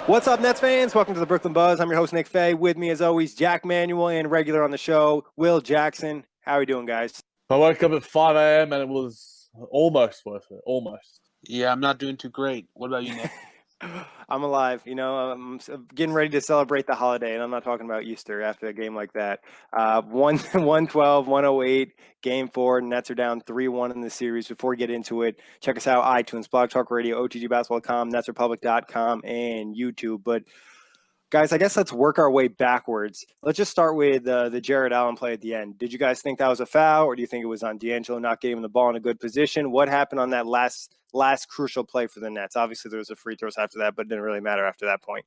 What's up, Nets fans? Welcome to the Brooklyn Buzz. I'm your host, Nick Fay. With me, as always, Jac Manuell and regular on the show, Will Jackson. How are you doing, guys? I woke up at 5 a.m. and it was almost worth it. Almost. Yeah, I'm not doing too great. What about you, Nick? I'm alive. I'm getting ready to celebrate the holiday, and I'm not talking about Easter after a game like that. 112, 108, game four. Nets are down 3-1 in the series. Before we get into it, check us out, iTunes, Blog Talk Radio, OTGBasketball.com, NetsRepublic.com, and YouTube. But guys, I guess let's work our way backwards. Let's just start with the Jarrett Allen play at the end. Did you guys think that was a foul, or do you think it was on D'Angelo not getting the ball in a good position? What happened on that last crucial play for the Nets? Obviously, there was a free throws after that, but it didn't really matter after that point.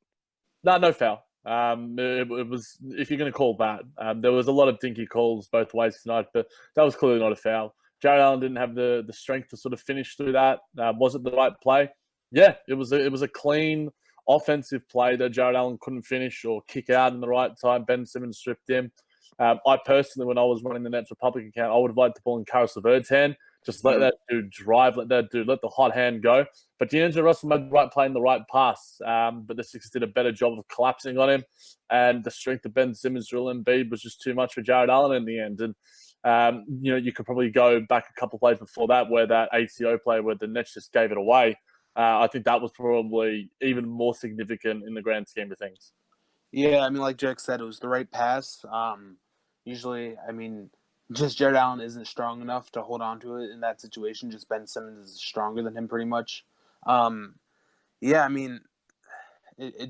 No foul. It was, if you're going to call that, there was a lot of dinky calls both ways tonight, but that was clearly not a foul. Jarrett Allen didn't have the strength to sort of finish through that. Was it the right play? Yeah, it was a clean offensive play that Jarrett Allen couldn't finish or kick out in the right time. Ben Simmons stripped him. I personally, when I was running the Nets Republic account, I would have liked the ball in Caris LeVert's hand. Just let that dude drive, let the hot hand go. But D'Angelo Russell made the right play and the right pass. But the Sixers did a better job of collapsing on him. And the strength of Ben Simmons, Joel Embiid was just too much for Jarrett Allen in the end. And, you could probably go back a couple of plays before that where that ACO play where the Nets just gave it away. I think that was probably even more significant in the grand scheme of things. Yeah, I mean, like Jack said, it was the right pass. Usually, just Jarrett Allen isn't strong enough to hold on to it in that situation. Just Ben Simmons is stronger than him pretty much. It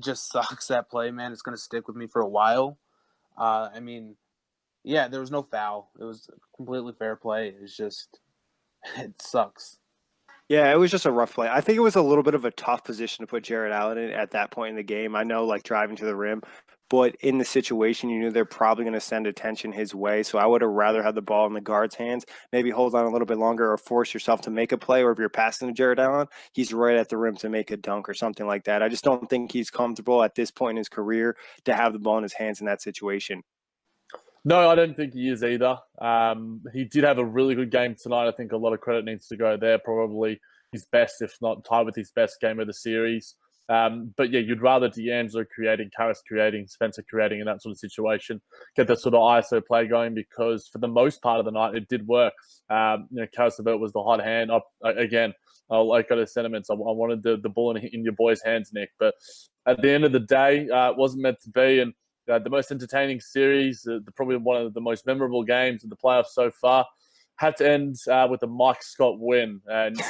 just sucks, that play, man. It's going to stick with me for a while. There was no foul. It was a completely fair play. It's just, it sucks. Yeah, it was just a rough play. I think it was a little bit of a tough position to put Jarrett Allen in at that point in the game. I know, like, driving to the rim, but in the situation, you knew they're probably going to send attention his way. So I would have rather had the ball in the guard's hands, maybe hold on a little bit longer or force yourself to make a play. Or if you're passing to Jarrett Allen, he's right at the rim to make a dunk or something like that. I just don't think he's comfortable at this point in his career to have the ball in his hands in that situation. No, I don't think he is either. He did have a really good game tonight. I think a lot of credit needs to go there. Probably his best, if not tied with his best game of the series. But yeah, you'd rather D'Angelo creating, Caris creating, Spencer creating in that sort of situation, get that sort of ISO play going, because for the most part of the night, it did work. Caris LeVert was the hot hand. I got his sentiments. I wanted the ball in your boys' hands, Nick. But at the end of the day, it wasn't meant to be. And the most entertaining series, probably one of the most memorable games in the playoffs so far, had to end with a Mike Scott win. And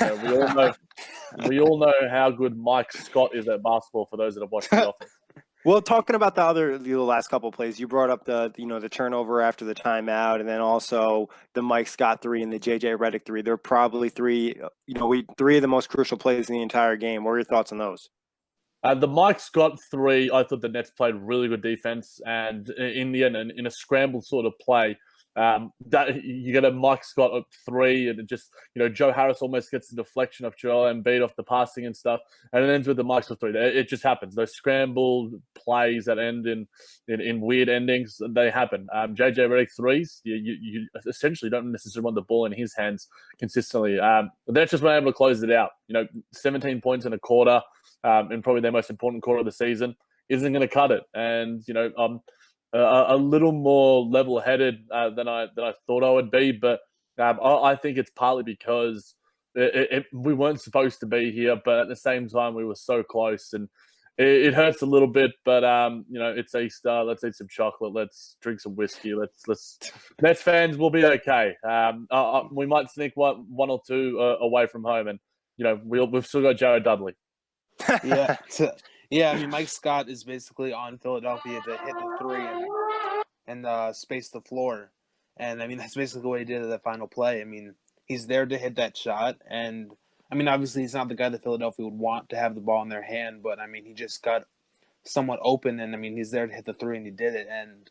we all know how good Mike Scott is at basketball, for those that have watched The Office. Well, talking about the last couple of plays, you brought up the turnover after the timeout, and then also the Mike Scott three and the JJ Redick three. They're probably three of the most crucial plays in the entire game. What are your thoughts on those? The Mike Scott three, I thought the Nets played really good defense, and in the end, in a scrambled sort of play, that you get a Mike Scott at three, and it just, Joe Harris almost gets the deflection of Joel Embiid off the passing and stuff, and it ends with the Mike Scott three. It just happens. Those scrambled plays that end in weird endings, they happen. JJ Redick threes, you essentially don't necessarily want the ball in his hands consistently. They're just weren't able to close it out. 17 points in a quarter, in probably their most important quarter of the season, isn't going to cut it. And a little more level-headed than I thought I would be, but I think it's partly because we weren't supposed to be here, but at the same time we were so close, and it hurts a little bit. But it's Easter. Let's eat some chocolate. Let's drink some whiskey. Let's Nets fans will be okay. We might sneak one or two away from home, and we've still got Jared Dudley. Yeah. Yeah, Mike Scott is basically on Philadelphia to hit the three and space the floor. And, that's basically what he did at that final play. He's there to hit that shot. And, obviously he's not the guy that Philadelphia would want to have the ball in their hand. But, he just got somewhat open. And, he's there to hit the three, and he did it. And,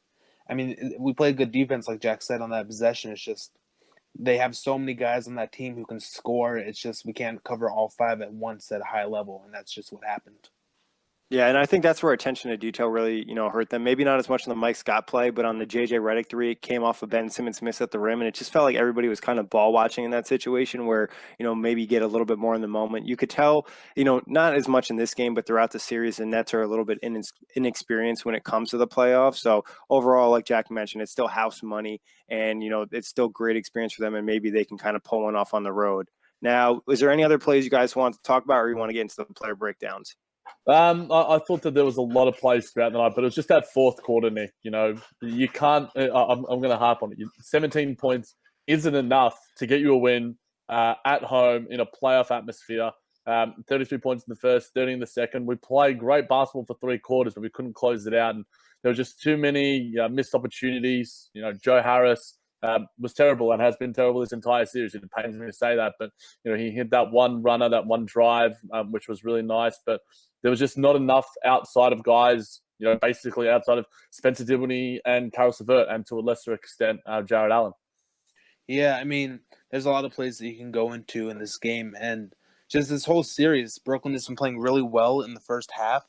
we played good defense, like Jack said, on that possession. It's just they have so many guys on that team who can score. It's just we can't cover all five at once at a high level. And that's just what happened. Yeah, and I think that's where attention to detail really, hurt them. Maybe not as much on the Mike Scott play, but on the JJ Redick three, it came off of Ben Simmons miss at the rim, and it just felt like everybody was kind of ball watching in that situation where, maybe get a little bit more in the moment. You could tell, not as much in this game, but throughout the series, the Nets are a little bit inexperienced when it comes to the playoffs. So overall, like Jack mentioned, it's still house money, and it's still great experience for them, and maybe they can kind of pull one off on the road. Now, is there any other plays you guys want to talk about, or you want to get into the player breakdowns? I thought that there was a lot of plays throughout the night, but it was just that fourth quarter, Nick. You can't. I'm going to harp on it. 17 points isn't enough to get you a win at home in a playoff atmosphere. 33 points in the first, 30 in the second. We played great basketball for 3 quarters, but we couldn't close it out. And there were just too many missed opportunities. Joe Harris was terrible and has been terrible this entire series. It pains me to say that, but he hit that one runner, that one drive, which was really nice. But there was just not enough outside of guys, basically outside of Spencer Dinwiddie and Caris LeVert, and to a lesser extent, Jarrett Allen. Yeah, I mean, there's a lot of plays that you can go into in this game. And just this whole series, Brooklyn has been playing really well in the first half,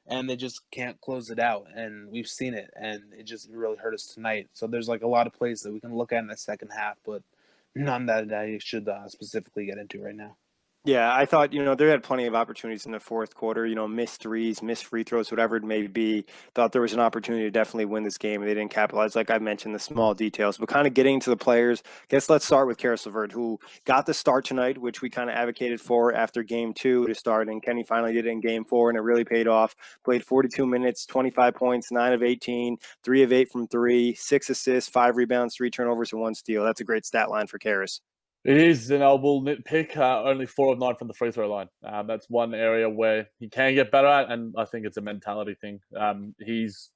and they just can't close it out. And we've seen it, and it just really hurt us tonight. So there's like a lot of plays that we can look at in the second half, but none that I should specifically get into right now. Yeah, I thought, they had plenty of opportunities in the fourth quarter, missed threes, missed free throws, whatever it may be. Thought there was an opportunity to definitely win this game, and they didn't capitalize. Like I mentioned, the small details. But kind of getting to the players, let's start with Caris LeVert, who got the start tonight, which we kind of advocated for after game 2 to start. And Kenny finally did it in game 4, and it really paid off. Played 42 minutes, 25 points, 9 of 18, 3 of 8 from 3, 6 assists, 5 rebounds, 3 turnovers, and 1 steal. That's a great stat line for Caris. It is, and I will nitpick only 4 of 9 from the free throw line. That's one area where he can get better at, and I think it's a mentality thing. He's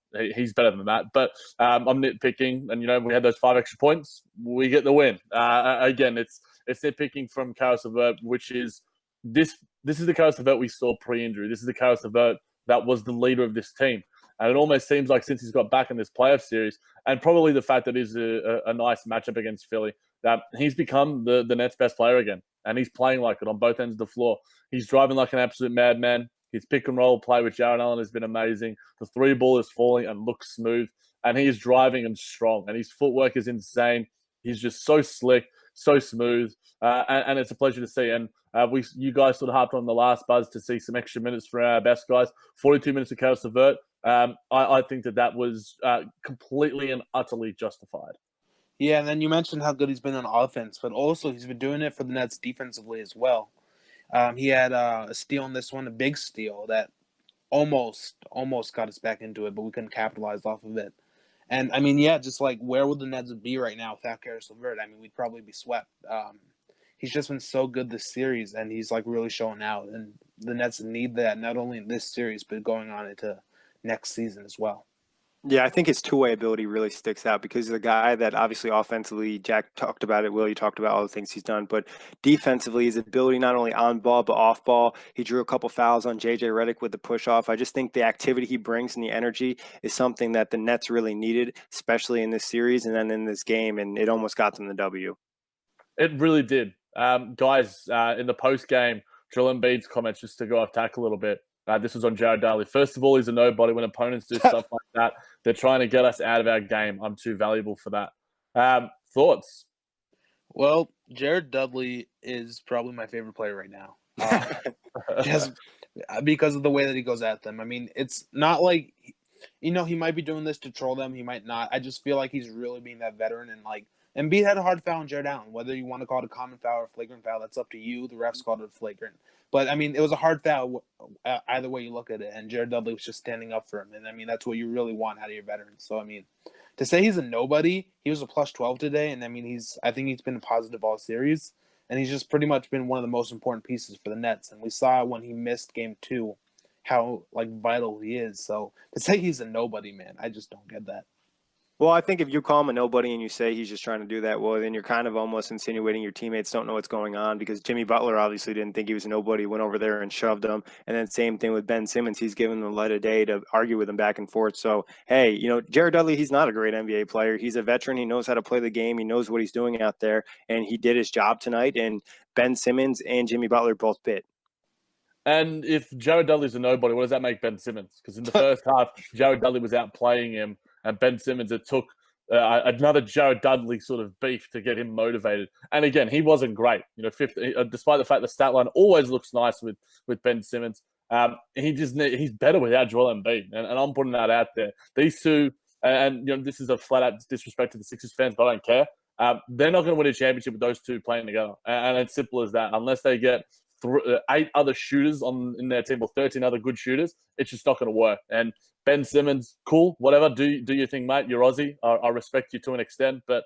better than that, but I'm nitpicking, and we had those 5 extra points. We get the win. Again, it's nitpicking from Caris LeVert, which is this is the Caris LeVert we saw pre-injury. This is the Caris LeVert that was the leader of this team. And it almost seems like since he's got back in this playoff series, and probably the fact that it's a nice matchup against Philly, that he's become the Nets' best player again. And he's playing like it on both ends of the floor. He's driving like an absolute madman. His pick and roll play with Jarrett Allen has been amazing. The 3 ball is falling and looks smooth. And he is driving and strong. And his footwork is insane. He's just so slick, so smooth. And it's a pleasure to see. And you guys sort of harped on the last buzz to see some extra minutes for our best guys. 42 minutes of Caris LeVert. I think that was completely and utterly justified. Yeah, and then you mentioned how good he's been on offense, but also he's been doing it for the Nets defensively as well. He had a steal in this one, a big steal that almost got us back into it, but we couldn't capitalize off of it. And, I mean, yeah, just like where would the Nets be right now without Caris LeVert? I mean, we'd probably be swept. He's just been so good this series, and he's like really showing out. And the Nets need that not only in this series, but going on into next season as well. Yeah, I think his two-way ability really sticks out because he's a guy that obviously offensively, Jack talked about it, Will, you talked about all the things he's done, but defensively, his ability not only on ball but off ball. He drew a couple fouls on JJ Redick with the push-off. I just think the activity he brings and the energy is something that the Nets really needed, especially in this series and then in this game, and it almost got them the W. It really did. Guys, in the post-game, Joel Embiid's comments, just to go off tack a little bit, this was on Jared Daly. First of all, he's a nobody. When opponents do stuff like that, they're trying to get us out of our game. I'm too valuable for that. Thoughts? Well, Jared Dudley is probably my favorite player right now. Just because of the way that he goes at them. I mean, it's not like, he might be doing this to troll them. He might not. I just feel like he's really being that veteran. And, like, Embiid had a hard foul on Jarrett Allen. Whether you want to call it a common foul or a flagrant foul, that's up to you. The refs called it a flagrant. But, I mean, it was a hard foul either way you look at it, and Jared Dudley was just standing up for him. And, I mean, that's what you really want out of your veterans. So, I mean, to say he's a nobody, he was a plus 12 today, and, I mean, I think he's been positive all series, and he's just pretty much been one of the most important pieces for the Nets. And we saw when he missed game 2 how, like, vital he is. So, to say he's a nobody, man, I just don't get that. Well, I think if you call him a nobody and you say he's just trying to do that, well, then you're kind of almost insinuating your teammates don't know what's going on because Jimmy Butler obviously didn't think he was a nobody, went over there and shoved him. And then same thing with Ben Simmons. He's given the light of day to argue with him back and forth. So, hey, Jared Dudley, he's not a great NBA player. He's a veteran. He knows how to play the game. He knows what he's doing out there. And he did his job tonight. And Ben Simmons and Jimmy Butler both bit. And if Jarrett Dudley's a nobody, what does that make Ben Simmons? Because in the first half, Jarrett Dudley was outplaying him, and Ben Simmons, it took another Jarrett Dudley sort of beef to get him motivated. And again, he wasn't great. Despite the fact the stat line always looks nice with Ben Simmons, he's better without Joel Embiid, and I'm putting that out there. These two, and this is a flat out disrespect to the Sixers fans, but I don't care. They're not going to win a championship with those two playing together, and it's simple as that. Unless they get 8 other shooters in their team or 13 other good shooters, it's just not going to work. And Ben Simmons, cool, whatever. Do your thing, mate. You're Aussie. I respect you to an extent, but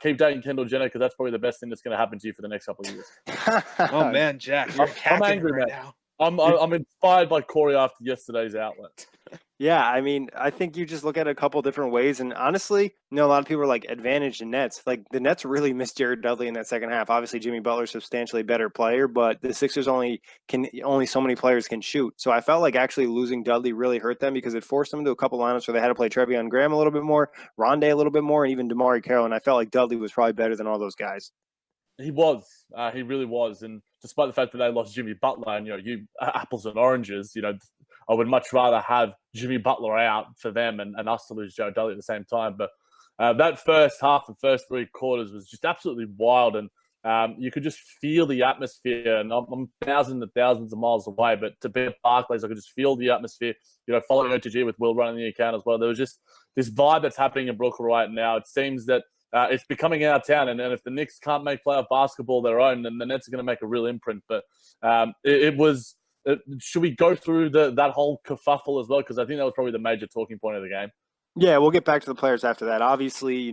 keep dating Kendall Jenner because that's probably the best thing that's going to happen to you for the next couple of years. Oh man, Jack, I'm angry right now. I'm inspired by Corey after yesterday's outlet. Yeah, I mean, I think you just look at it a couple different ways, and honestly, a lot of people are like advantage the Nets. Like the Nets really missed Jared Dudley in that second half. Obviously, Jimmy Butler's substantially better player, but the Sixers only so many players can shoot. So I felt like actually losing Dudley really hurt them because it forced them into a couple lineups where they had to play Trevion Graham a little bit more, Rondé a little bit more, and even DeMar Carroll. And I felt like Dudley was probably better than all those guys. He was. He really was. And despite the fact that they lost Jimmy Butler and, you apples and oranges, I would much rather have Jimmy Butler out for them and us to lose Joe Dudley at the same time. But that first half, the first 3 quarters was just absolutely wild. And you could just feel the atmosphere. And I'm thousands and thousands of miles away, but to be at Barclays, I could just feel the atmosphere, following OTG with Will running the account as well. There was just this vibe that's happening in Brooklyn right now. It seems that it's becoming our town, and if the Knicks can't make playoff basketball their own, then the Nets are going to make a real imprint. But it was. Should we go through that whole kerfuffle as well? Because I think that was probably the major talking point of the game. Yeah, we'll get back to the players after that. Obviously,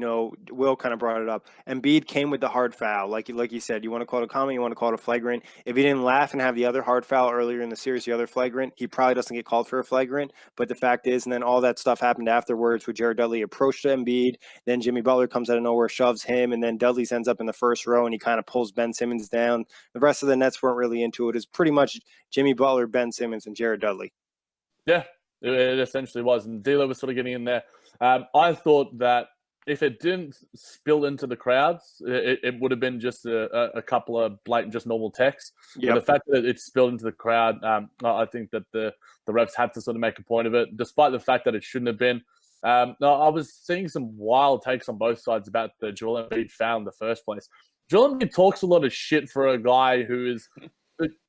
Will kind of brought it up. Embiid came with the hard foul. Like you said, you want to call it a common, you want to call it a flagrant. If he didn't laugh and have the other hard foul earlier in the series, the other flagrant, he probably doesn't get called for a flagrant. But the fact is, and then all that stuff happened afterwards with Jared Dudley approached Embiid. Then Jimmy Butler comes out of nowhere, shoves him, and then Dudley ends up in the first row and he kind of pulls Ben Simmons down. The rest of the Nets weren't really into it. It's pretty much Jimmy Butler, Ben Simmons, and Jared Dudley. Yeah. It essentially was, and D'Lo was sort of getting in there. I thought that if it didn't spill into the crowds, it would have been just a couple of blatant, just normal texts. Yep. But the fact that it spilled into the crowd, I think that the refs had to sort of make a point of it, despite the fact that it shouldn't have been. I was seeing some wild takes on both sides about the Joel Embiid foul in the first place. Joel Embiid talks a lot of shit for a guy who is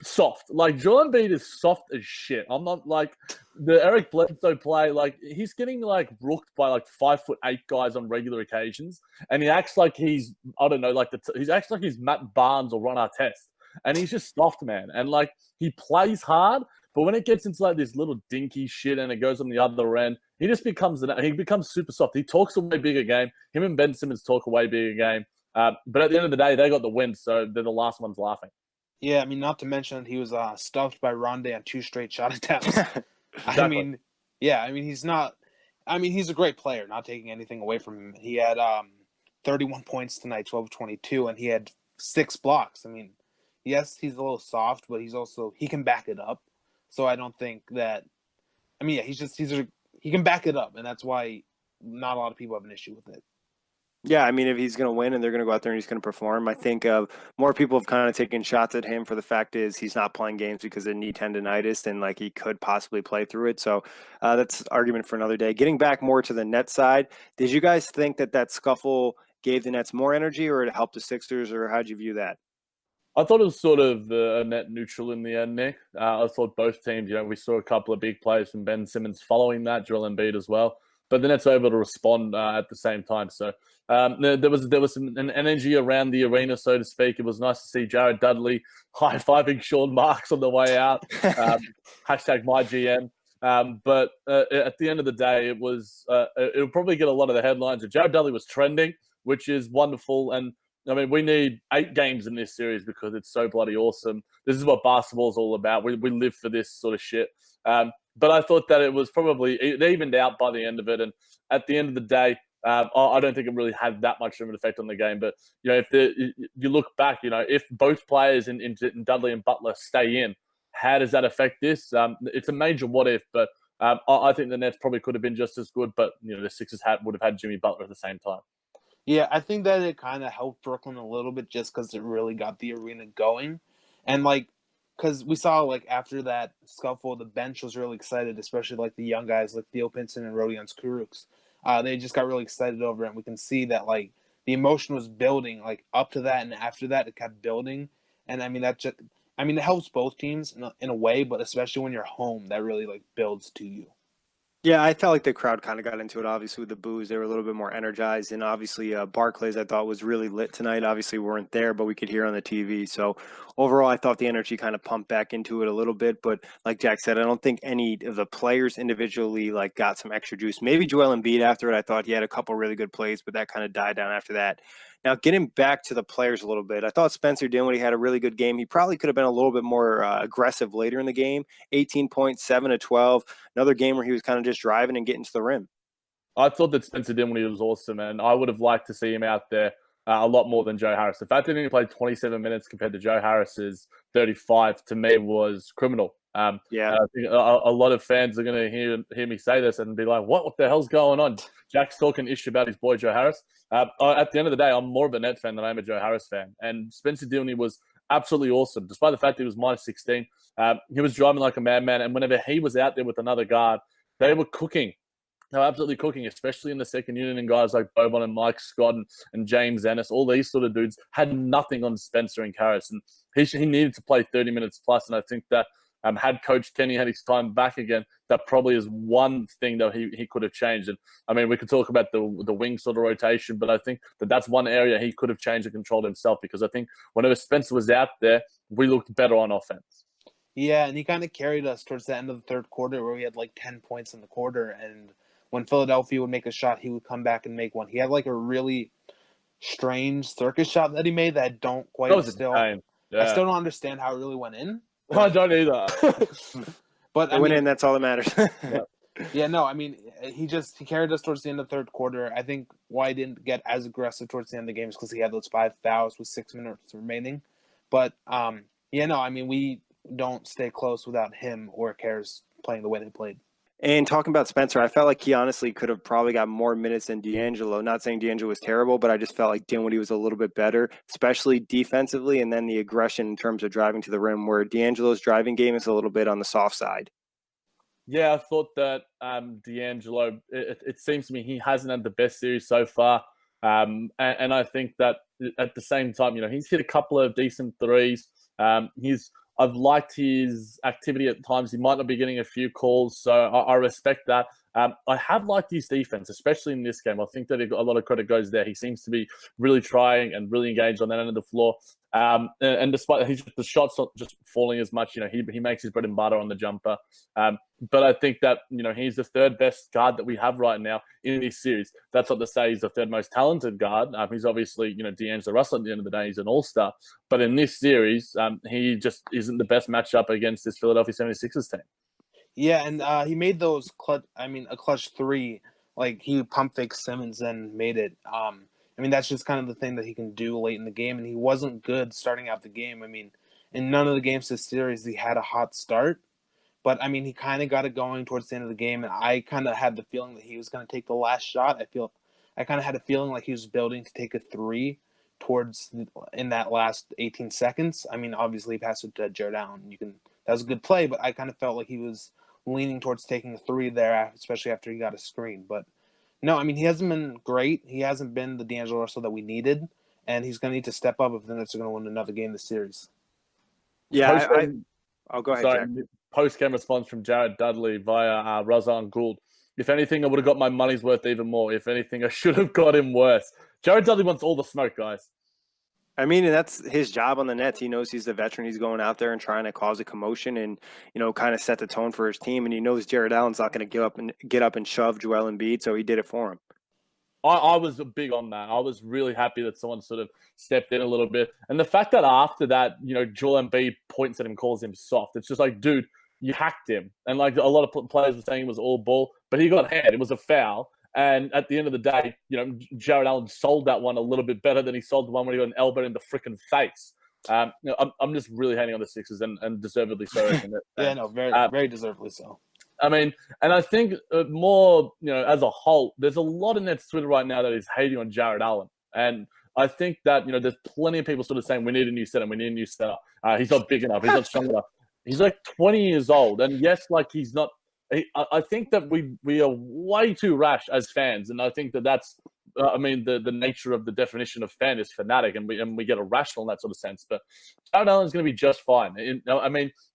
soft. Like, Joel Embiid is soft as shit. I'm not like the Eric Bledsoe play. Like, he's getting like rooked by like 5'8" guys on regular occasions, and he acts like he's he acts like he's Matt Barnes or Ron Artest, and he's just soft, man. And like, he plays hard, but when it gets into like this little dinky shit and it goes on the other end, he just becomes super soft. He talks a way bigger game. Him and Ben Simmons talk a way bigger game. But at the end of the day, they got the win, so they're the last ones laughing. Yeah, I mean, not to mention he was stuffed by Rondé on 2 straight shot attempts. Exactly. He's not. I mean, he's a great player. Not taking anything away from him. He had 31 points tonight, 12-22, and he had 6 blocks. I mean, yes, he's a little soft, but he can back it up. So I don't think that. I mean, yeah, he can back it up, and that's why not a lot of people have an issue with it. Yeah, I mean, if he's going to win and they're going to go out there and he's going to perform, I think more people have kind of taken shots at him for the fact is he's not playing games because of knee tendonitis and like he could possibly play through it. So that's argument for another day. Getting back more to the Nets side, did you guys think that scuffle gave the Nets more energy or it helped the Sixers, or how'd you view that? I thought it was sort of a net neutral in the end, Nick. I thought both teams, we saw a couple of big plays from Ben Simmons following that, Joel Embiid as well. But the Nets were able to respond at the same time. So there was an energy around the arena, so to speak. It was nice to see Jared Dudley high-fiving Sean Marks on the way out. Hashtag my GM. But at the end of the day, it'll probably get a lot of the headlines. Jared Dudley was trending, which is wonderful. And I mean, we need 8 games in this series because it's so bloody awesome. This is what basketball is all about. We live for this sort of shit. But I thought that it was it evened out by the end of it. And at the end of the day, I don't think it really had that much of an effect on the game. But, if you look back, if both players in Dudley and Butler stay in, how does that affect this? It's a major what if, but I think the Nets probably could have been just as good. But, the Sixers would have had Jimmy Butler at the same time. Yeah, I think that it kind of helped Brooklyn a little bit just because it really got the arena going. And, like, because we saw like after that scuffle, the bench was really excited, especially like the young guys like Theo Pinson and Rodions. They just got really excited over it. And we can see that like the emotion was building like up to that, and after that it kept building. And I mean it helps both teams in a way, but especially when you're home, that really like builds to you. Yeah, I felt like the crowd kind of got into it. Obviously, with the boos, they were a little bit more energized, and obviously, Barclays I thought was really lit tonight. Obviously, we weren't there, but we could hear on the TV. So overall, I thought the energy kind of pumped back into it a little bit. But like Jack said, I don't think any of the players individually like got some extra juice. Maybe Joel Embiid after it. I thought he had a couple really good plays, but that kind of died down after that. Now, getting back to the players a little bit, I thought Spencer Dinwiddie had a really good game. He probably could have been a little bit more aggressive later in the game. 18 points, 7 to 12. Another game where he was kind of just driving and getting to the rim. I thought that Spencer Dinwiddie was awesome, and I would have liked to see him out there a lot more than Joe Harris. The fact that he only played 27 minutes compared to Joe Harris's 35 to me was criminal. Yeah, I think a lot of fans are going to hear me say this and be like, "What the hell's going on?" Jack's talking ish about his boy Joe Harris. At the end of the day, I'm more of a Net fan than I am a Joe Harris fan, and Spencer Dinwiddie was absolutely awesome, despite the fact that he was minus 16. He was driving like a madman, and whenever he was out there with another guard, they were cooking. They were absolutely cooking, especially in the second unit, and guys like Boban and Mike Scott and James Ennis. All these sort of dudes had nothing on Spencer and Caris, and he needed to play 30 minutes plus, and I think that had Coach Kenny had his time back again, that probably is one thing that he could have changed. And I mean, we could talk about the wing sort of rotation, but I think that's one area he could have changed and controlled himself, because I think whenever Spencer was out there, we looked better on offense. Yeah, and he kind of carried us towards the end of the third quarter where we had like 10 points in the quarter, and when Philadelphia would make a shot, he would come back and make one. He had like a really strange circus shot that he made that I don't quite I still don't understand how it really went in. I don't either. But I went in, that's all that matters. Yeah, no, I mean, he carried us towards the end of the third quarter. I think why he didn't get as aggressive towards the end of the game is because he had those 5 fouls with 6 minutes remaining. But, we don't stay close without him or Caris playing the way they played. And talking about Spencer, I felt like he honestly could have probably got more minutes than D'Angelo. Not saying D'Angelo was terrible, but I just felt like Dinwiddie was a little bit better, especially defensively, and then the aggression in terms of driving to the rim, where D'Angelo's driving game is a little bit on the soft side. Yeah, I thought that D'Angelo, it seems to me he hasn't had the best series so far. And I think that at the same time, he's hit a couple of decent threes. I've liked his activity at times. He might not be getting a few calls, so I respect that. I have liked his defense, especially in this game. I think that a lot of credit goes there. He seems to be really trying and really engaged on that end of the floor. And despite the shots not just falling as much, he makes his bread and butter on the jumper. But I think that, he's the third best guard that we have right now in this series. That's not to say he's the third most talented guard. He's obviously, D'Angelo Russell at the end of the day. He's an all-star. But in this series, he just isn't the best matchup against this Philadelphia 76ers team. Yeah, and he made those a clutch three. Like, he pump fake Simmons and made it. That's just kind of the thing that he can do late in the game, and he wasn't good starting out the game. In none of the games this series, he had a hot start. But, he kind of got it going towards the end of the game, and I kind of had the feeling that he was going to take the last shot. I kind of had a feeling like he was building to take a three in that last 18 seconds. Obviously, he passed it to Jarrett Allen. That was a good play, but I kind of felt like he was leaning towards taking a three there, especially after he got a screen. But no, he hasn't been great. He hasn't been the D'Angelo Russell that we needed, and he's going to need to step up if the Nets are going to win another game this series. Yeah, I'll go ahead, Jack. Post-game response from Jared Dudley via Razan Gould. If anything, I would have got my money's worth even more. If anything, I should have got him worse. Jared Dudley wants all the smoke, guys. And that's his job on the Nets. He knows he's the veteran. He's going out there and trying to cause a commotion and, kind of set the tone for his team. And he knows Jarrett Allen's not going to get up and shove Joel Embiid, so he did it for him. I was big on that. I was really happy that someone sort of stepped in a little bit. And the fact that after that, Joel Embiid points at him, calls him soft. It's just like, dude, you hacked him. And like a lot of players were saying it was all ball, but he got hand. It was a foul. And at the end of the day, Jarrett Allen sold that one a little bit better than he sold the one where he got an elbow in the freaking face. I'm just really hating on the Sixers and deservedly so. Yeah, no, very, very deservedly so. And I think more, as a whole, there's a lot of Nets Twitter right now that is hating on Jarrett Allen. And I think that, there's plenty of people sort of saying we need a new center, we need a new center. He's not big enough, he's not strong enough. He's like 20 years old, and yes, like he's not. I think that we are way too rash as fans, and I think that's. The nature of the definition of fan is fanatic, and we get irrational in that sort of sense. But Jarrett Allen's going to be just fine.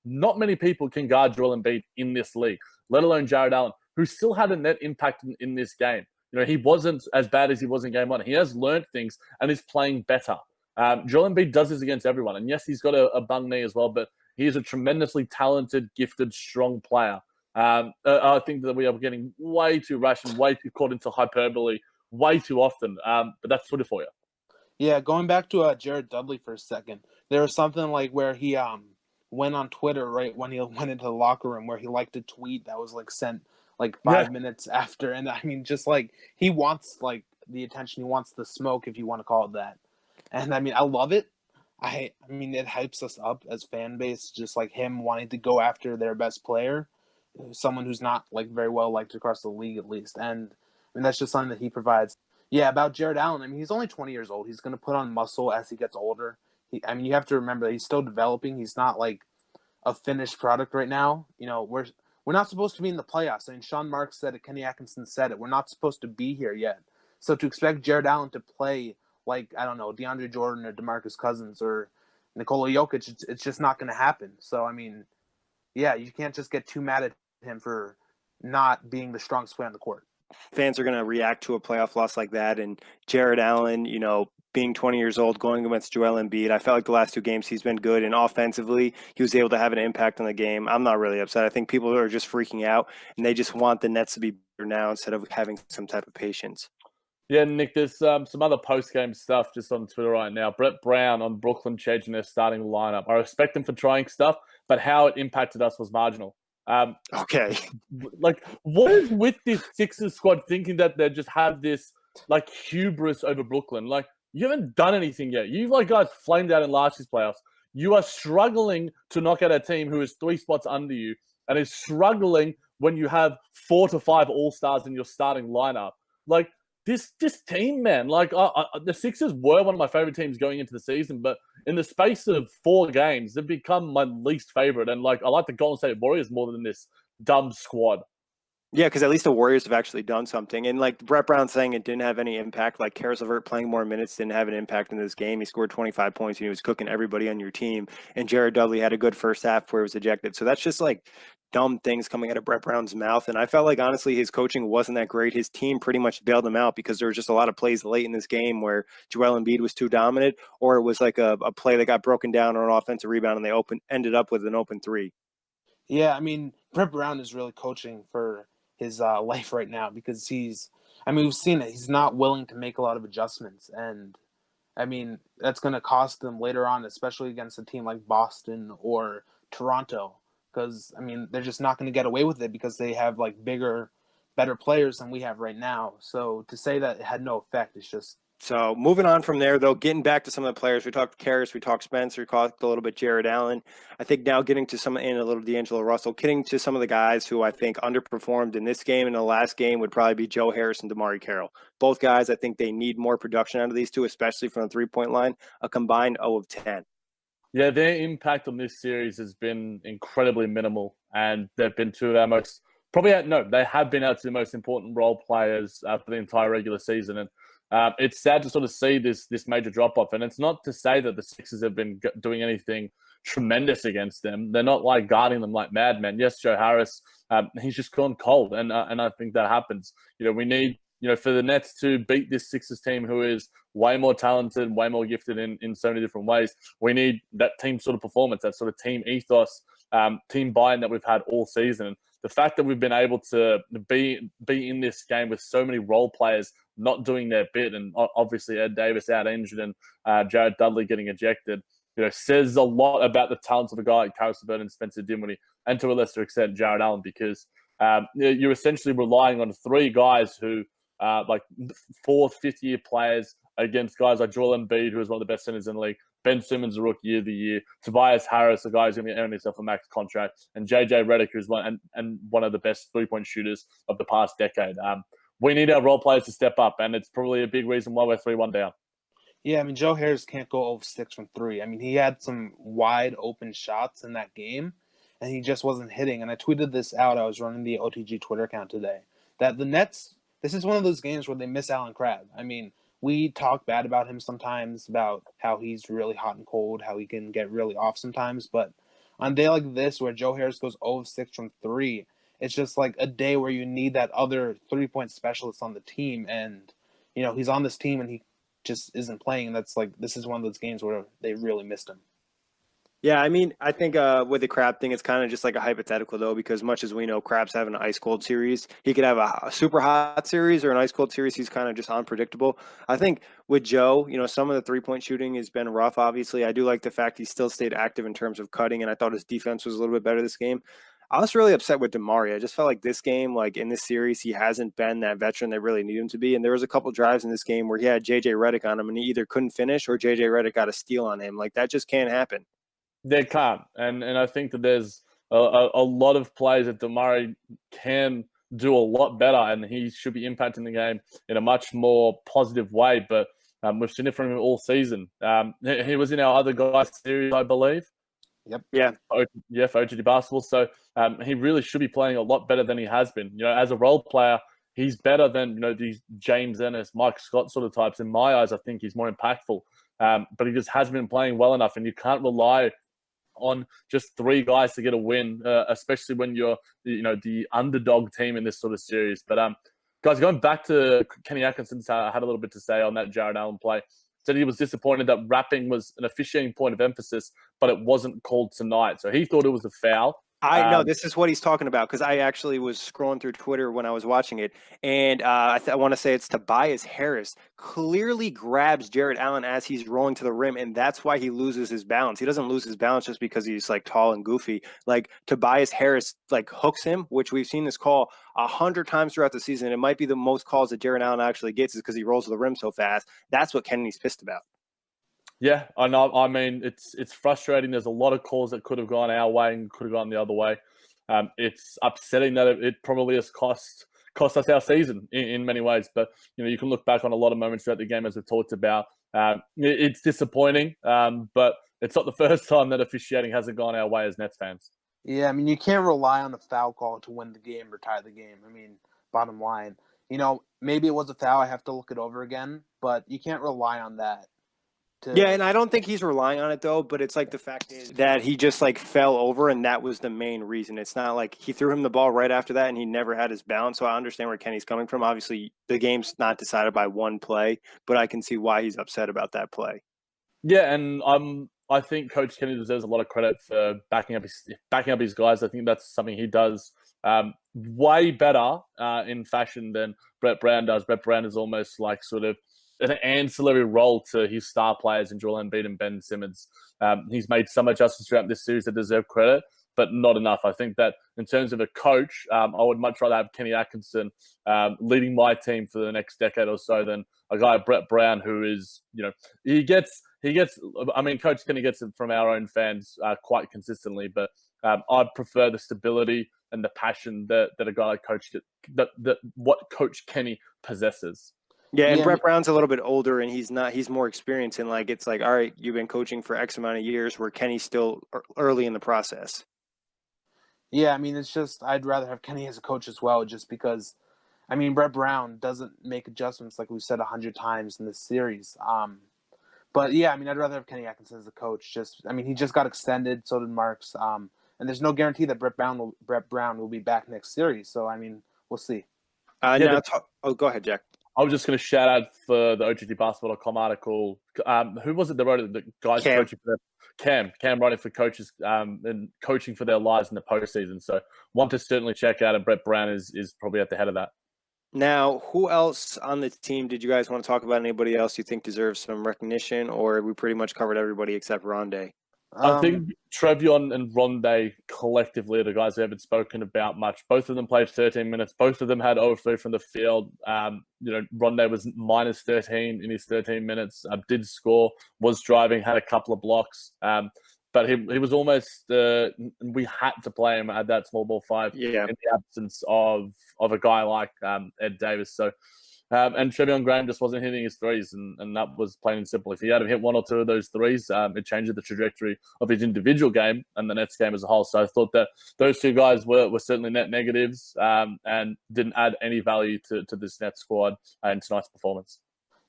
Not many people can guard Joel Embiid in this league, let alone Jarrett Allen, who still had a net impact in this game. He wasn't as bad as he was in game one. He has learned things and is playing better. Joel Embiid does this against everyone, and yes, he's got a bung knee as well, but he is a tremendously talented, gifted, strong player. I think that we are getting way too rash and way too caught into hyperbole way too often, but that's Twitter for you. Yeah, going back to Jared Dudley for a second, there was something like where he went on Twitter right when he went into the locker room where he liked a tweet that was like sent like 5 minutes after, and just like he wants like the attention, he wants the smoke, if you want to call it that, and I love it. It hypes us up as fan base, just like him wanting to go after their best player, someone who's not like very well liked across the league at least, and that's just something that he provides. Yeah, about Jarrett Allen, he's only 20 years old. He's going to put on muscle as he gets older. You have to remember that he's still developing. He's not like a finished product right now. We're not supposed to be in the playoffs. Sean Marks said it. Kenny Atkinson said it. We're not supposed to be here yet. So to expect Jarrett Allen to play like, I don't know, DeAndre Jordan or DeMarcus Cousins or Nikola Jokic, it's just not going to happen. So, you can't just get too mad at him for not being the strongest player on the court. Fans are going to react to a playoff loss like that. And Jarrett Allen, being 20 years old, going against Joel Embiid, I felt like the last two games he's been good. And offensively, he was able to have an impact on the game. I'm not really upset. I think people are just freaking out, and they just want the Nets to be better now instead of having some type of patience. Yeah, Nick, there's some other post-game stuff just on Twitter right now. Brett Brown on Brooklyn changing their starting lineup. I respect them for trying stuff, but how it impacted us was marginal. Okay. Like, what is with this Sixers squad thinking that they just have this like hubris over Brooklyn? Like, you haven't done anything yet. You've guys flamed out in last year's playoffs. You are struggling to knock out a team who is 3 spots under you and is struggling when you have 4 to 5 all-stars in your starting lineup. Like, this team, man, the Sixers were one of my favorite teams going into the season, but in the space of 4 games, they've become my least favorite. And I like the Golden State Warriors more than this dumb squad. Yeah, because at least the Warriors have actually done something. And Brett Brown saying it didn't have any impact, like Caris LeVert playing more minutes didn't have an impact in this game. He scored 25 points and he was cooking everybody on your team. And Jared Dudley had a good first half where he was ejected. So that's just dumb things coming out of Brett Brown's mouth. And I felt like, honestly, his coaching wasn't that great. His team pretty much bailed him out because there was just a lot of plays late in this game where Joel Embiid was too dominant, or it was like a play that got broken down or an offensive rebound and they ended up with an open three. Yeah, Brett Brown is really coaching for his life right now because we've seen it. He's not willing to make a lot of adjustments. And, that's going to cost them later on, especially against a team like Boston or Toronto. Because, they're just not going to get away with it because they have, bigger, better players than we have right now. So to say that it had no effect is just... So moving on from there, though, getting back to some of the players. We talked Caris, we talked Spencer, we talked a little bit Jarrett Allen. I think now getting to a little D'Angelo Russell, getting to some of the guys who I think underperformed in this game and the last game would probably be Joe Harris and DeMarre Carroll. Both guys, I think they need more production out of these two, especially from the three-point line, a combined 0 of 10. Yeah, their impact on this series has been incredibly minimal, and they've been two of our they have been our two most important role players for the entire regular season. And it's sad to sort of see this major drop-off. And it's not to say that the Sixers have been doing anything tremendous against them. They're not guarding them like madmen. Yes, Joe Harris, he's just gone cold, and I think that happens. We need for the Nets to beat this Sixers team who is way more talented, way more gifted in so many different ways. We need that team sort of performance, that sort of team ethos, team buy-in that we've had all season. The fact that we've been able to be in this game with so many role players not doing their bit, and obviously Ed Davis out injured and Jared Dudley getting ejected, says a lot about the talents of a guy like Caris LeVert and Spencer Dinwiddie, and to a lesser extent Jarrett Allen, because you're essentially relying on 3 guys who fourth, fifth-year players against guys like Joel Embiid, who is one of the best centers in the league, Ben Simmons, a rookie of the year, Tobias Harris, a guy who's going to be earning himself a max contract, and JJ Redick, who's one of the best three-point shooters of the past decade. We need our role players to step up, and it's probably a big reason why we're 3-1 down. Yeah, I mean, Joe Harris can't go 0 6 from 3. I mean, he had some wide open shots in that game, and he just wasn't hitting. And I tweeted this out. I was running the OTG Twitter account today. That the Nets, this is one of those games where they miss Alan Crabb. I mean, we talk bad about him sometimes, about how he's really hot and cold, how he can get really off sometimes. But on a day like this, where Joe Harris goes 0 6 from 3, it's just like a day where you need that other 3-point specialist on the team. And, he's on this team and he just isn't playing. And that's like, this is one of those games where they really missed him. Yeah, I mean, I think with the Crab thing, it's kind of just like a hypothetical, though, because much as we know Crab's having an ice-cold series, he could have a super hot series or an ice-cold series. He's kind of just unpredictable. I think with Joe, some of the three-point shooting has been rough, obviously. I do like the fact he still stayed active in terms of cutting, and I thought his defense was a little bit better this game. I was really upset with DeMario. I just felt like this game, like in this series, he hasn't been that veteran they really need him to be. And there was a couple drives in this game where he had J.J. Redick on him, and he either couldn't finish or J.J. Redick got a steal on him. Like, that just can't happen. They can't. And I think that there's a lot of plays that DeMario can do a lot better, and he should be impacting the game in a much more positive way. But we've seen it from him all season. He was in our other guys series, I believe. Yep. Yeah. For OGD basketball. So he really should be playing a lot better than he has been. As a role player, he's better than these James Ennis, Mike Scott sort of types. In my eyes, I think he's more impactful. But he just hasn't been playing well enough, and you can't rely on just 3 guys to get a win, especially when you're the underdog team in this sort of series. But guys, going back to Kenny Atkinson, I had a little bit to say on that Jarrett Allen play. Said he was disappointed that rapping was an officiating point of emphasis, but it wasn't called tonight. So he thought it was a foul. I know this is what he's talking about, because I actually was scrolling through Twitter when I was watching it, and I want to say it's Tobias Harris clearly grabs Jarrett Allen as he's rolling to the rim, and that's why he loses his balance. He doesn't lose his balance just because he's like tall and goofy. Like, Tobias Harris like hooks him, which we've seen this call 100 times throughout the season. It might be the most calls that Jarrett Allen actually gets is because he rolls to the rim so fast. That's what Kennedy's pissed about. Yeah, I know. I mean, it's frustrating. There's a lot of calls that could have gone our way and could have gone the other way. It's upsetting that it probably has cost us our season in many ways. But you can look back on a lot of moments throughout the game, as we've talked about. It's disappointing, but it's not the first time that officiating hasn't gone our way as Nets fans. Yeah, I mean, you can't rely on a foul call to win the game or tie the game. I mean, bottom line, maybe it was a foul. I have to look it over again, but you can't rely on that. Yeah, and I don't think he's relying on it, though, but it's like the fact is that he just like fell over, and that was the main reason. It's not like he threw him the ball right after that and he never had his balance. So I understand where Kenny's coming from. Obviously, the game's not decided by one play, but I can see why he's upset about that play. Yeah, and I think Coach Kenny deserves a lot of credit for backing up his guys. I think that's something he does way better in fashion than Brett Brown does. Brett Brown is almost like sort of an ancillary role to his star players in Joel Embiid and Ben Simmons. He's made some adjustments throughout this series that deserve credit, but not enough. I think that in terms of a coach, I would much rather have Kenny Atkinson leading my team for the next decade or so than a guy, Brett Brown, who is, he gets. I mean, Coach Kenny gets it from our own fans quite consistently, but I prefer the stability and the passion that a guy like what Coach Kenny possesses. Yeah, and Brett Brown's a little bit older, and he's more experienced, and like it's like, all right, you've been coaching for X amount of years, where Kenny's still early in the process. Yeah, I mean, it's just I'd rather have Kenny as a coach as well, just because, I mean, Brett Brown doesn't make adjustments like we've said 100 times in this series. But yeah, I mean, I'd rather have Kenny Atkinson as a coach. He just got extended, so did Marks, and there's no guarantee that Brett Brown will be back next series. So I mean, we'll see. Go ahead, Jack. I was just going to shout out for the OGTBasketball.com article. Who was it that wrote it? The guys coaching for Cam writing for coaches and coaching for their lives in the postseason. So one to certainly check out, and Brett Brown is probably at the head of that. Now, who else on the team did you guys want to talk about? Anybody else you think deserves some recognition, or we pretty much covered everybody except Rondé? I think Trevion and Rondé collectively are the guys who haven't spoken about much. Both of them played 13 minutes. Both of them had 0-3 from the field. Rondé was minus 13 in his 13 minutes. Did score, was driving, had a couple of blocks. But he was almost we had to play him at that small ball 5 in the absence of a guy like Ed Davis. So And Trevion Graham just wasn't hitting his threes, and that was plain and simple. If he had hit one or two of those threes, it changed the trajectory of his individual game and the Nets game as a whole. So I thought that those two guys were certainly net negatives and didn't add any value to this Nets squad in tonight's performance.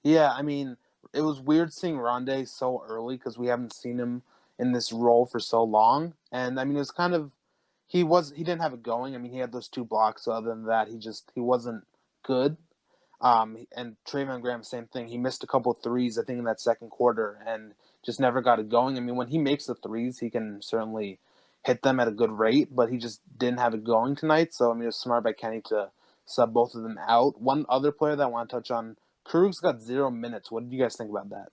Yeah, I mean, it was weird seeing Rondé so early because we haven't seen him in this role for so long. And I mean, it was kind of he didn't have it going. I mean, he had those 2 blocks. So other than that, he wasn't good. And Trevion Graham, same thing. He missed a couple of threes, I think, in that second quarter and just never got it going. I mean, when he makes the threes, he can certainly hit them at a good rate, but he just didn't have it going tonight. So, I mean, it was smart by Kenny to sub both of them out. One other player that I want to touch on, Krug's got 0 minutes. What did you guys think about that?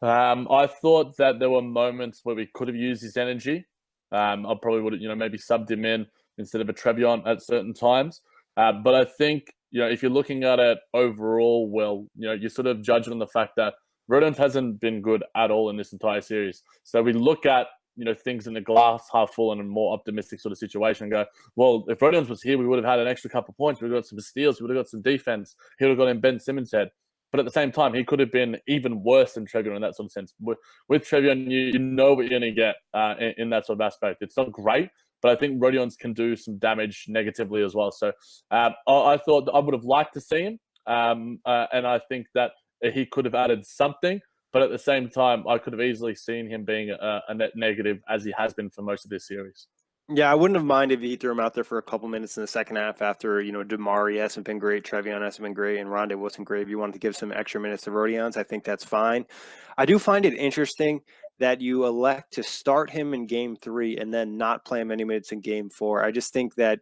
I thought that there were moments where we could have used his energy. I probably would have, maybe subbed him in instead of a Trevion at certain times. But I think, if you're looking at it overall, well, you're sort of judging on the fact that Rodions hasn't been good at all in this entire series. So we look at, things in the glass half full and a more optimistic sort of situation and go, well, if Rodions was here, we would have had an extra couple of points. We would have got some steals. We would have got some defense. He would have got in Ben Simmons' head. But at the same time, he could have been even worse than Trevion in that sort of sense. With Trevion, you know what you're going to get in that sort of aspect. It's not great, but I think Rodions can do some damage negatively as well. So I thought I would have liked to see him, and I think that he could have added something. But at the same time, I could have easily seen him being a net negative as he has been for most of this series. Yeah, I wouldn't have minded if he threw him out there for a couple minutes in the second half after, Damari hasn't been great, Trevion hasn't been great, and Rondé wasn't great. If you wanted to give some extra minutes to Rodions, I think that's fine. I do find it interesting that you elect to start him in Game 3 and then not play him any minutes in Game 4. I just think that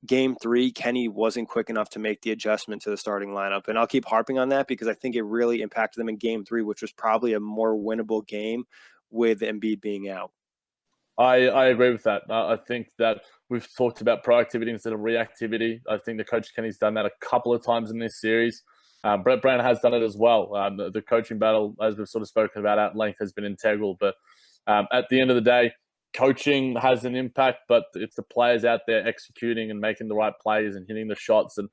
Game 3, Kenny wasn't quick enough to make the adjustment to the starting lineup. And I'll keep harping on that because I think it really impacted them in Game 3, which was probably a more winnable game with Embiid being out. I agree with that. I think that we've talked about proactivity instead of reactivity. I think the coach Kenny's done that a couple of times in this series. Brett Brown has done it as well. The coaching battle, as we've sort of spoken about at length, has been integral. But at the end of the day, coaching has an impact, but it's the players out there executing and making the right plays and hitting the shots and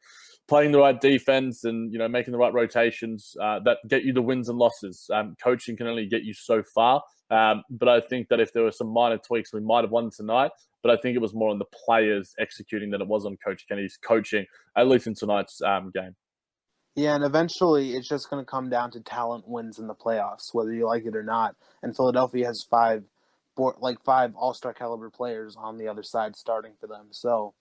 playing the right defense and making the right rotations that get you the wins and losses. Coaching can only get you so far. But I think that if there were some minor tweaks, we might have won tonight. But I think it was more on the players executing than it was on Coach Kenny's coaching, at least in tonight's game. Yeah, and eventually it's just going to come down to talent wins in the playoffs, whether you like it or not. And Philadelphia has five all-star caliber players on the other side starting for them. So,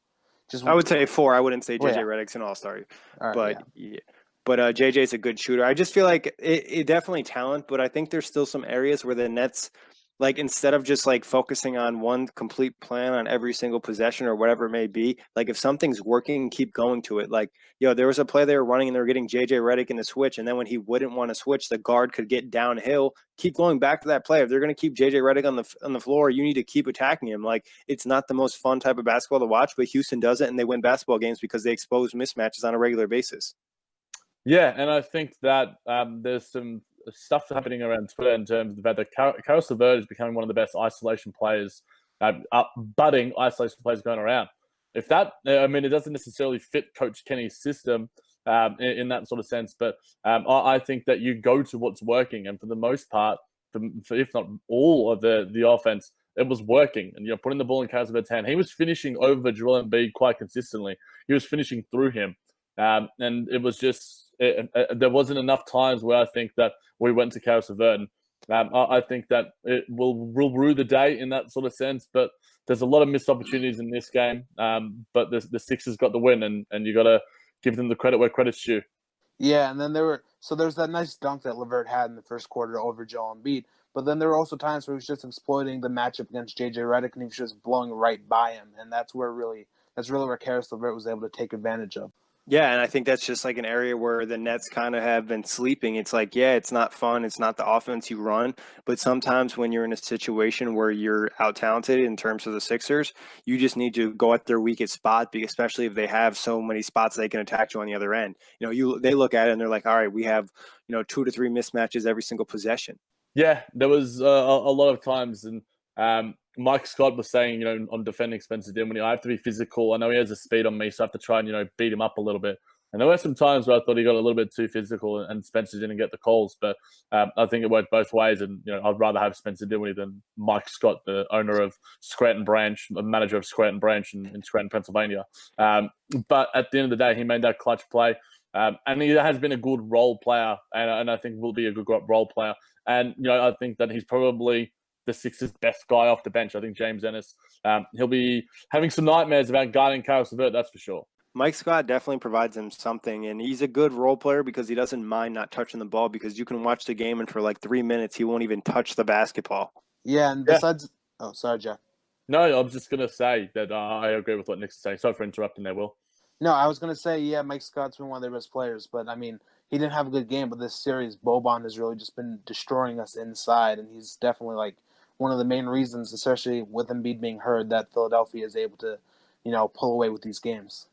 I would say 4. I wouldn't say JJ yeah. Redick's an all-star, Right, but yeah. But JJ's a good shooter. I just feel like it definitely talent, but I think there's still some areas where the Nets, like instead of just like focusing on one complete plan on every single possession or whatever it may be, like if something's working, keep going to it. Like, there was a play they were running and they were getting JJ Redick in the switch, and then when he wouldn't want to switch, the guard could get downhill. Keep going back to that play. If they're going to keep JJ Redick on the floor, you need to keep attacking him. Like, it's not the most fun type of basketball to watch, but Houston does it, and they win basketball games because they expose mismatches on a regular basis. Yeah, and I think that there's some stuff happening around Twitter in terms of the fact that Caris LeVert is becoming one of the best isolation players, budding isolation players going around. If that, it doesn't necessarily fit Coach Kenny's system in that sort of sense, but I think that you go to what's working, and for the most part, for if not all of the offense, it was working. And putting the ball in Caris LeVert's hand, he was finishing over Joel Embiid quite consistently. He was finishing through him. And it was just there wasn't enough times where I think that we went to Caris LeVert. I think that it will rue the day in that sort of sense. But there's a lot of missed opportunities in this game. But the Sixers got the win, and you got to give them the credit where credit's due. Yeah, and then there's that nice dunk that LeVert had in the first quarter over Joel Embiid. But then there were also times where he was just exploiting the matchup against JJ Redick, and he was just blowing right by him. And that's really where Caris LeVert was able to take advantage of. Yeah, and I think that's just like an area where the Nets kind of have been sleeping. It's like, yeah, it's not fun. It's not the offense you run. But sometimes when you're in a situation where you're out-talented in terms of the Sixers, you just need to go at their weakest spot, especially if they have so many spots they can attack you on the other end. They look at it and they're like, all right, we have 2 to 3 mismatches every single possession. Yeah, there was a lot of times, and Mike Scott was saying, on defending Spencer Dinwiddie, I have to be physical. I know he has a speed on me, so I have to try and, beat him up a little bit. And there were some times where I thought he got a little bit too physical and Spencer didn't get the calls. But I think it worked both ways. And, I'd rather have Spencer Dinwiddie than Mike Scott, the owner of Scranton Branch, the manager of Scranton Branch in Scranton, Pennsylvania. But at the end of the day, he made that clutch play. And he has been a good role player, and I think will be a good role player. And, I think that he's probably the Sixers' best guy off the bench. I think James Ennis, he'll be having some nightmares about guarding Caris LeVert, that's for sure. Mike Scott definitely provides him something, and he's a good role player because he doesn't mind not touching the ball, because you can watch the game and for like 3 minutes, he won't even touch the basketball. Yeah, and besides... Yeah. Oh, sorry, Jack. No, I was just going to say that I agree with what Nick's saying. Sorry for interrupting there, Will. No, I was going to say, yeah, Mike Scott's been one of their best players, but, I mean, he didn't have a good game, but this series, Boban has really just been destroying us inside, and he's definitely, like, one of the main reasons, especially with Embiid being hurt, that Philadelphia is able to, pull away with these games.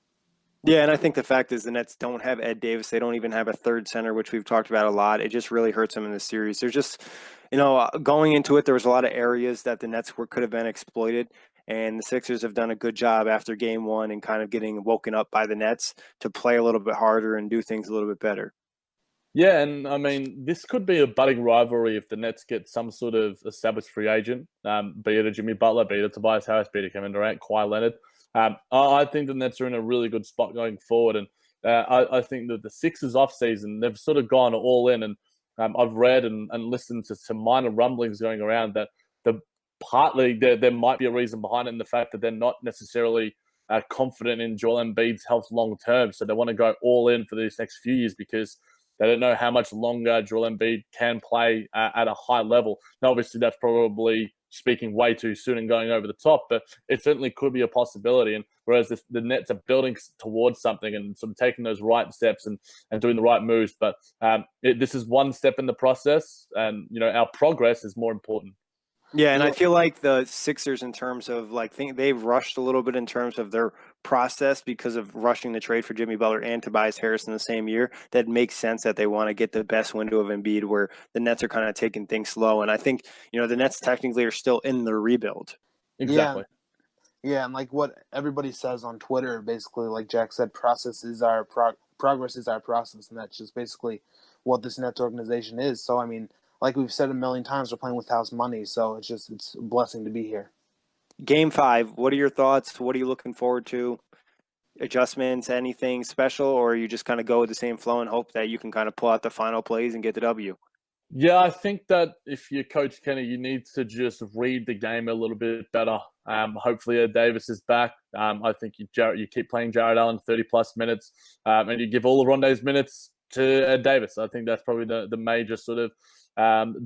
Yeah, and I think the fact is the Nets don't have Ed Davis. They don't even have a third center, which we've talked about a lot. It just really hurts them in this series. There's just, going into it, there was a lot of areas that the Nets could have been exploited. And the Sixers have done a good job after game one and kind of getting woken up by the Nets to play a little bit harder and do things a little bit better. Yeah, and I mean, this could be a budding rivalry if the Nets get some sort of established free agent, be it a Jimmy Butler, be it a Tobias Harris, be it a Kevin Durant, Kawhi Leonard. I think the Nets are in a really good spot going forward. And I think that the Sixers offseason, they've sort of gone all in. And I've read and listened to some minor rumblings going around that partly there might be a reason behind it in the fact that they're not necessarily confident in Joel Embiid's health long term. So they want to go all in for these next few years because they don't know how much longer Joel Embiid can play at a high level. Now, obviously, that's probably speaking way too soon and going over the top, but it certainly could be a possibility. And whereas the Nets are building towards something and sort of taking those right steps and doing the right moves. But this is one step in the process, and our progress is more important. Yeah, and I feel like the Sixers, in terms of they've rushed a little bit in terms of their process because of rushing the trade for Jimmy Butler and Tobias Harris in the same year. That makes sense that they want to get the best window of Embiid, where the Nets are kind of taking things slow. And I think the Nets technically are still in the rebuild. Exactly. Yeah, and like what everybody says on Twitter, basically, like Jack said, progress is our process, and that's just basically what this Nets organization is. So I mean, like we've said a million times, we're playing with house money, so it's a blessing to be here. Game 5, what are your thoughts? What are you looking forward to? Adjustments, anything special, or you just kind of go with the same flow and hope that you can kind of pull out the final plays and get the W? Yeah, I think that if you're Coach Kenny, you need to just read the game a little bit better. Hopefully Ed Davis is back. I think you keep playing Jarrett Allen 30-plus minutes, and you give all of Rondae's minutes to Ed Davis. I think that's probably the major sort of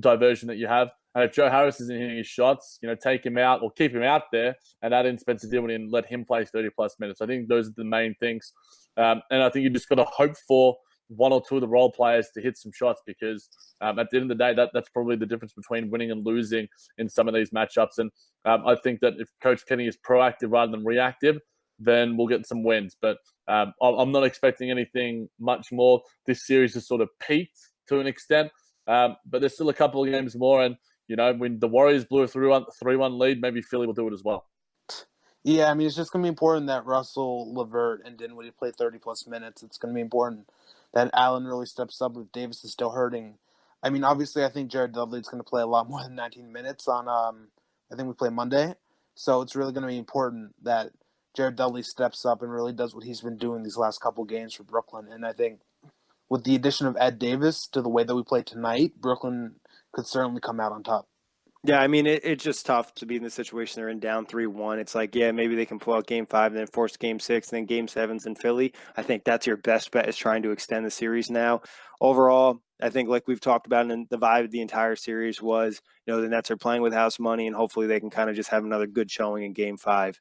diversion that you have. And if Joe Harris isn't hitting his shots, take him out or keep him out there and add in Spencer Dinwiddie and let him play 30-plus minutes. I think those are the main things. And I think you just got to hope for one or two of the role players to hit some shots, because at the end of the day, that's probably the difference between winning and losing in some of these matchups. And I think that if Coach Kenny is proactive rather than reactive, then we'll get some wins. But I'm not expecting anything much more. This series has sort of peaked to an extent. But there's still a couple of games more, and when the Warriors blew a 3-1 lead, maybe Philly will do it as well. Yeah, I mean, it's just going to be important that Russell, LeVert, and Dinwiddie play 30-plus minutes. It's going to be important that Allen really steps up if Davis is still hurting. I mean, obviously, I think Jared Dudley is going to play a lot more than 19 minutes on, I think we play Monday. So it's really going to be important that Jared Dudley steps up and really does what he's been doing these last couple games for Brooklyn. And I think with the addition of Ed Davis to the way that we play tonight, Brooklyn could certainly come out on top. Yeah, I mean, it's just tough to be in the situation they're in, down 3-1. It's like, yeah, maybe they can pull out Game 5 and then force Game 6 and then Game 7's in Philly. I think that's your best bet, is trying to extend the series now. Overall, I think like we've talked about, and the vibe of the entire series was, the Nets are playing with house money, and hopefully they can kind of just have another good showing in Game 5.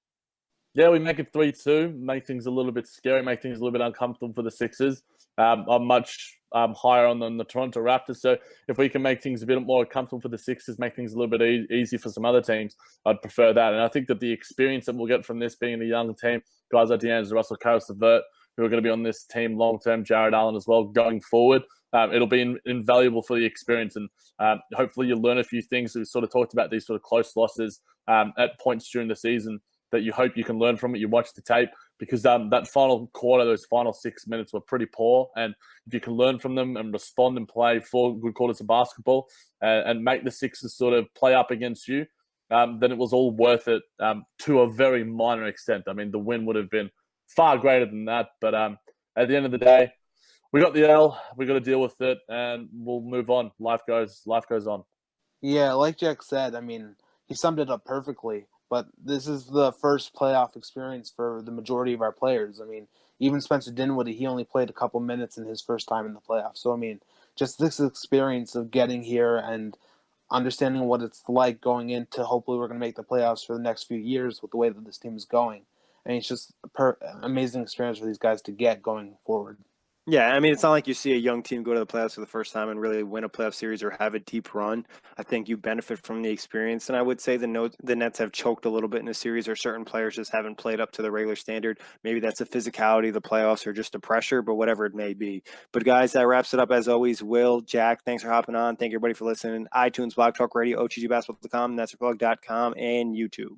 Yeah, we make it 3-2, make things a little bit scary, make things a little bit uncomfortable for the Sixers. I'm much higher on the Toronto Raptors, so if we can make things a bit more comfortable for the Sixers, make things a little bit easy for some other teams, I'd prefer that. And I think that the experience that we'll get from this being a young team, guys like D'Angelo Russell, Caris LeVert, who are going to be on this team long-term, Jarrett Allen as well, going forward, it'll be invaluable for the experience. And hopefully you'll learn a few things. We sort of talked about these sort of close losses at points during the season that you hope you can learn from it. You watch the tape, because that final quarter, those final 6 minutes were pretty poor. And if you can learn from them and respond and play 4 good quarters of basketball and make the Sixers sort of play up against you, then it was all worth it to a very minor extent. I mean, the win would have been far greater than that. But at the end of the day, we got the L. We got to deal with it, and we'll move on. Life goes on. Yeah, like Jack said, I mean, he summed it up perfectly. But this is the first playoff experience for the majority of our players. I mean, even Spencer Dinwiddie, he only played a couple minutes in his first time in the playoffs. So, I mean, just this experience of getting here and understanding what it's like going into, hopefully we're going to make the playoffs for the next few years with the way that this team is going. I mean, it's just an amazing experience for these guys to get going forward. Yeah, I mean, it's not like you see a young team go to the playoffs for the first time and really win a playoff series or have a deep run. I think you benefit from the experience. And I would say the Nets have choked a little bit in the series, or certain players just haven't played up to the regular standard. Maybe that's the physicality of the playoffs or just the pressure, but whatever it may be. But guys, that wraps it up as always. Will, Jack, thanks for hopping on. Thank you everybody for listening. iTunes, Blog Talk Radio, OTGBasketball.com, NetsRepublic.com, and YouTube.